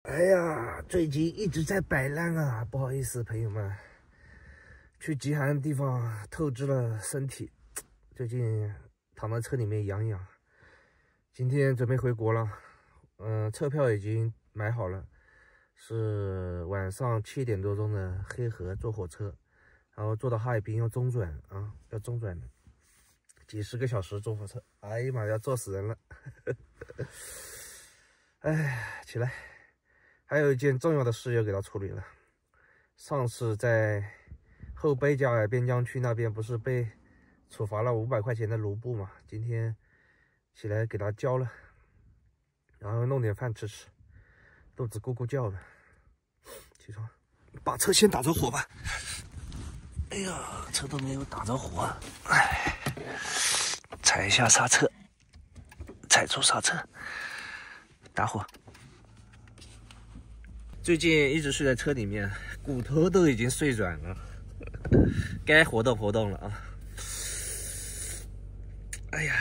哎呀，最近一直在摆烂啊，不好意思，朋友们，去极寒的地方透支了身体，最近躺在车里面养养。今天准备回国了，车票已经买好了，是晚上7点多钟的黑河坐火车，然后坐到哈尔滨要中转啊，要中转的，几十个小时坐火车，哎呀妈，要坐死人了！哎，起来。还有一件重要的事要给他处理了。上次在后背加尔边疆区那边不是被处罚了500块钱的卢布嘛？今天起来给他交了，然后弄点饭吃吃，肚子咕咕叫的。起床，把车先打着火吧。哎呀，车都没有打着火，哎，踩一下刹车，踩住刹车，打火。最近一直睡在车里面，骨头都已经睡软了，该活动活动了啊！哎呀，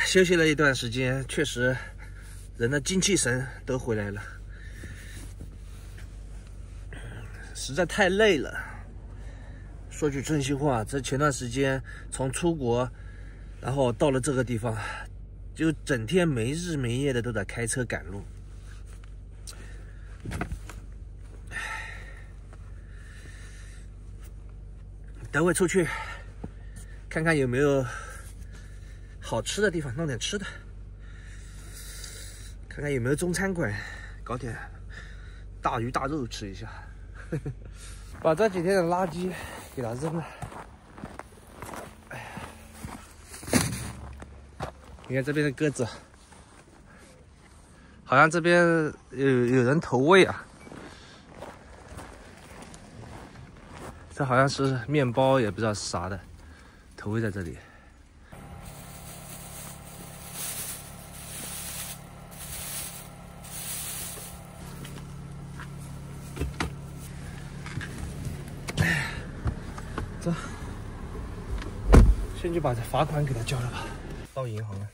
休息了一段时间，确实人的精气神都回来了，实在太累了。说句真心话，这前段时间从出国，然后到了这个地方，就整天没日没夜的都在开车赶路。等会出去看看有没有好吃的地方，弄点吃的，看看有没有中餐馆，搞点大鱼大肉吃一下。把这几天的垃圾给它扔了。哎呀，你看这边的鸽子，好像这边有人投喂啊。这好像是面包，也不知道是啥的，投喂在这里。走，先去把这罚款给他交了吧，到银行了。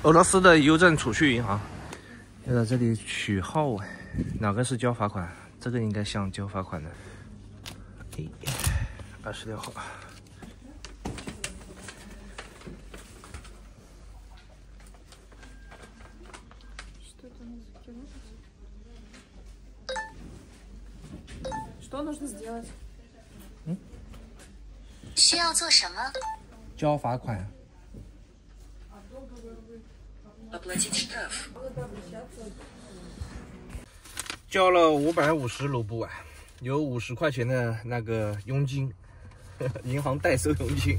俄罗斯的邮政储蓄银行，要在这里取号啊，哪个是交罚款？这个应该像交罚款的。26号。Что нужно сделать？ 需要做什么？交罚款。交了550卢布啊，有50块钱的那个佣金，银行代收佣金。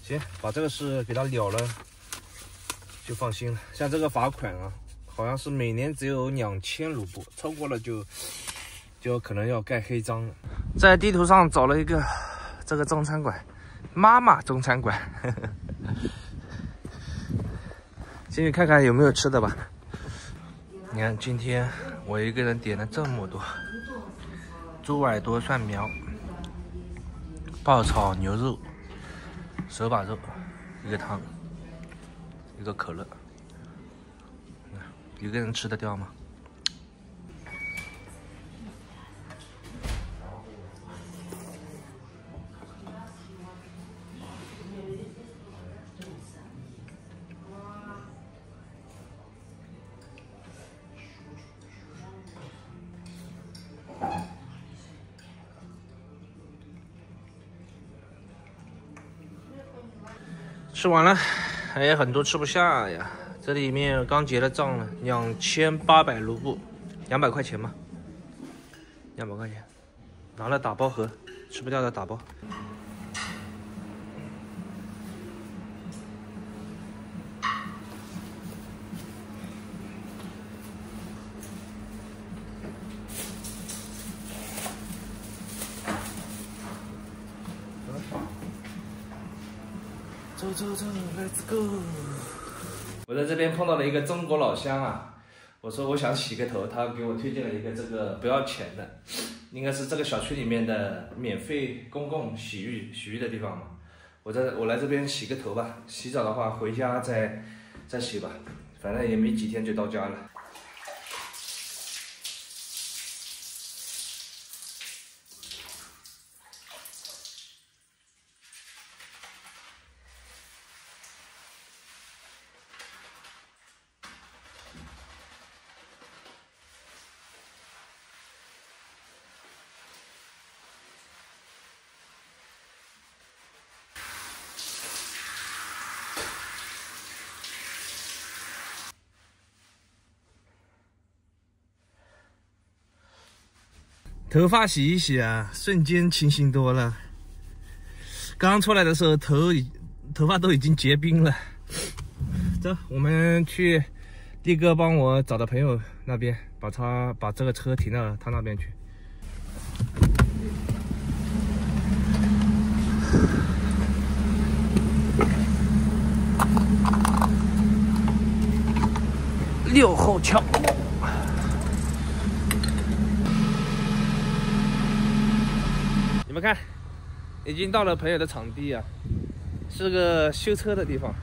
行，把这个事给他了了，就放心了。像这个罚款啊，好像是每年只有2000卢布，超过了就可能要盖黑章了。在地图上找了一个这个中餐馆，妈妈中餐馆。进去看看有没有吃的吧。你看，今天我一个人点了这么多：猪耳朵蒜苗、爆炒牛肉、手把肉、一个汤、一个可乐。一个人吃得掉吗？吃完了，还有很多吃不下呀。这里面刚结了账了，2800卢布，200块钱嘛，200块钱，拿了打包盒，吃不掉的打包。走 ，Let's go！ 我在这边碰到了一个中国老乡啊，我说我想洗个头，他给我推荐了一个这个不要钱的，应该是这个小区里面的免费公共洗浴的地方嘛。我来这边洗个头吧，洗澡的话回家再洗吧，反正也没几天就到家了。头发洗一洗啊，瞬间清新多了。刚出来的时候，头发都已经结冰了。走，我们去力哥帮我找的朋友那边，把这个车停到他那边去。6号桥。你们看，已经到了朋友的场地啊，是个修车的地方。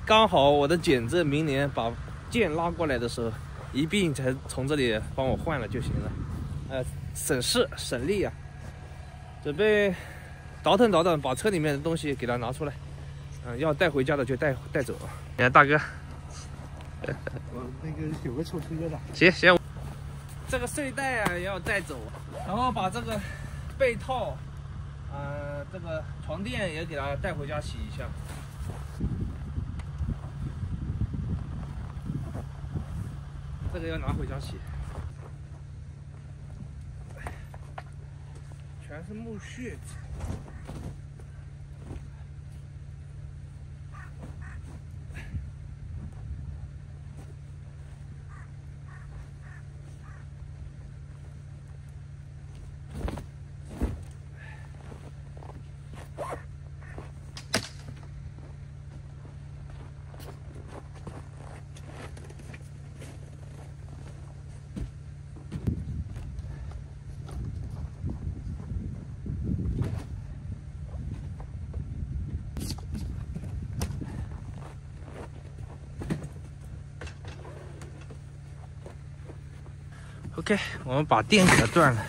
刚好我的减震明年把件拉过来的时候，一并才从这里帮我换了就行了。省事省力啊！准备倒腾倒腾，把车里面的东西给它拿出来。要带回家的就带走。你看大哥，我那个有个臭推的。行，这个睡袋啊要带走，然后把这个被套。这个床垫也给它带回家洗一下。这个要拿回家洗。全是木屑。OK， 我们把电给它断了，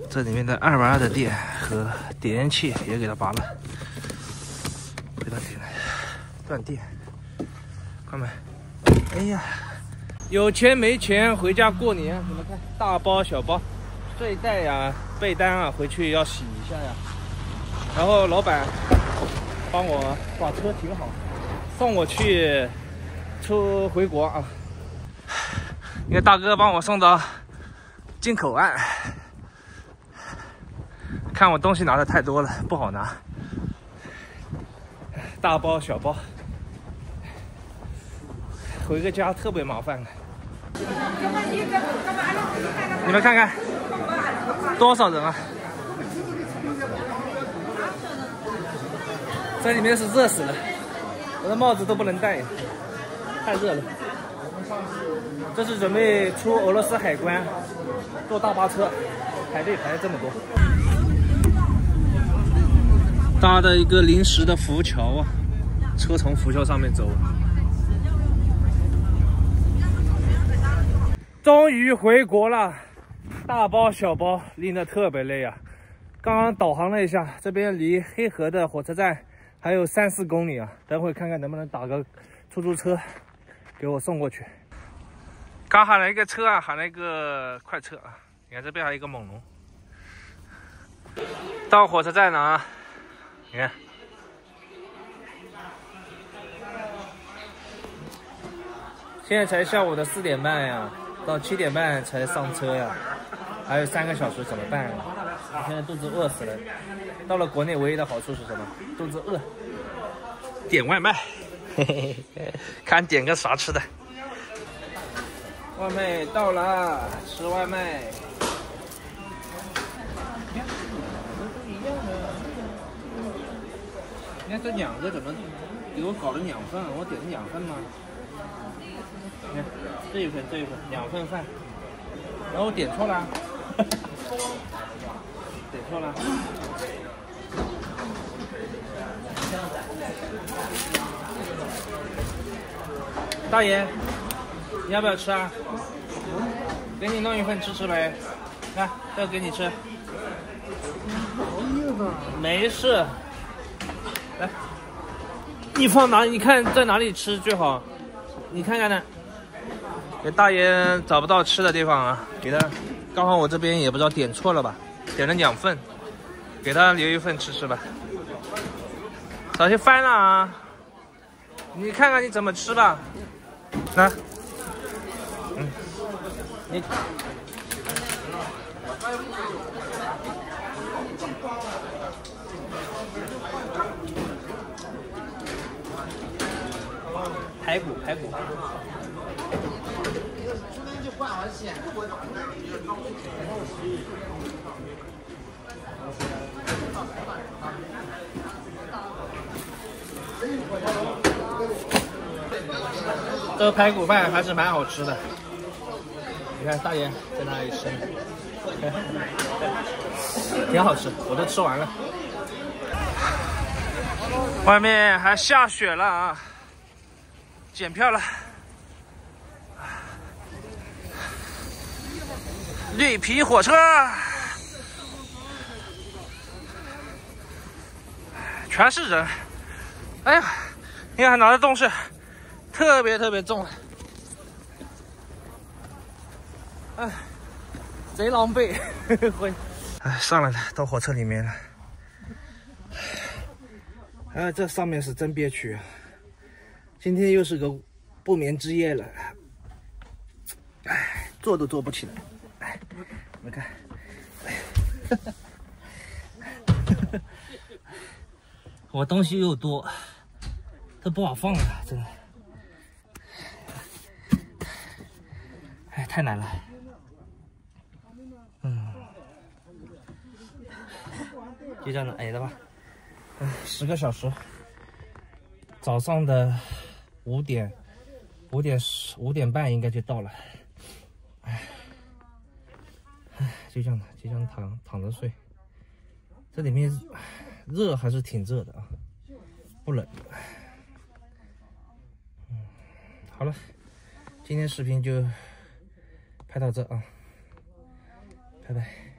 这里面的220的电和点烟器也给它拔了，给它点了，断电，看没？哎呀，有钱没钱回家过年，你们看，大包小包，睡袋呀、被单啊，回去要洗一下呀。然后老板帮我把车停好，送我去回国啊。一个大哥帮我送到进口岸，看我东西拿的太多了，不好拿，大包小包，回个家特别麻烦。你们看看多少人啊！这里面是热死了，我的帽子都不能戴，太热了。这是准备出俄罗斯海关，坐大巴车，排队排这么多。搭的一个临时的浮桥啊，车从浮桥上面走。终于回国了，大包小包拎得特别累啊。刚刚导航了一下，这边离黑河的火车站还有3-4公里啊，等会看看能不能打个出租车给我送过去。刚喊了一个车啊，喊了一个快车啊！你看这边还有一个猛龙。到火车站了啊！你看，现在才下午的4点半呀，到7点半才上车呀，还有3个小时怎么办呀？我现在肚子饿死了。到了国内唯一的好处是什么？肚子饿，点外卖，嘿嘿嘿，看点个啥吃的。外卖到了，吃外卖。都一样的。你看这2个怎么给我搞了2份？我点了2份吗？你看这一份2份饭，然后我点错了，点错了。大爷，你要不要吃啊？给你弄一份吃吃呗。来，这个给你吃。没事。来，你放哪里？你看在哪里吃最好？你看看呢。给大爷找不到吃的地方啊，给他。刚好我这边也不知道点错了吧，点了2份，给他留一份吃吃吧。小心翻了啊！你看看你怎么吃吧。来，你排骨。这个排骨饭还是蛮好吃的。你看大爷在那里吃，挺好吃，我都吃完了。外面还下雪了啊！检票了，绿皮火车，全是人。哎呀，你看拿的东西特别重，哎，贼狼狈。哎，上来了，到火车里面了。哎，这上面是真憋屈啊！今天又是个不眠之夜了，哎，坐都坐不起来。哎，你们看，我东西又多，都不好放了，真的。哎，太难了。就这样的矮的吧。10个小时，早上的5点半应该就到了。哎，就这样躺着睡。这里面热还是挺热的啊，不冷。好了，今天视频就拍到这啊，拜拜。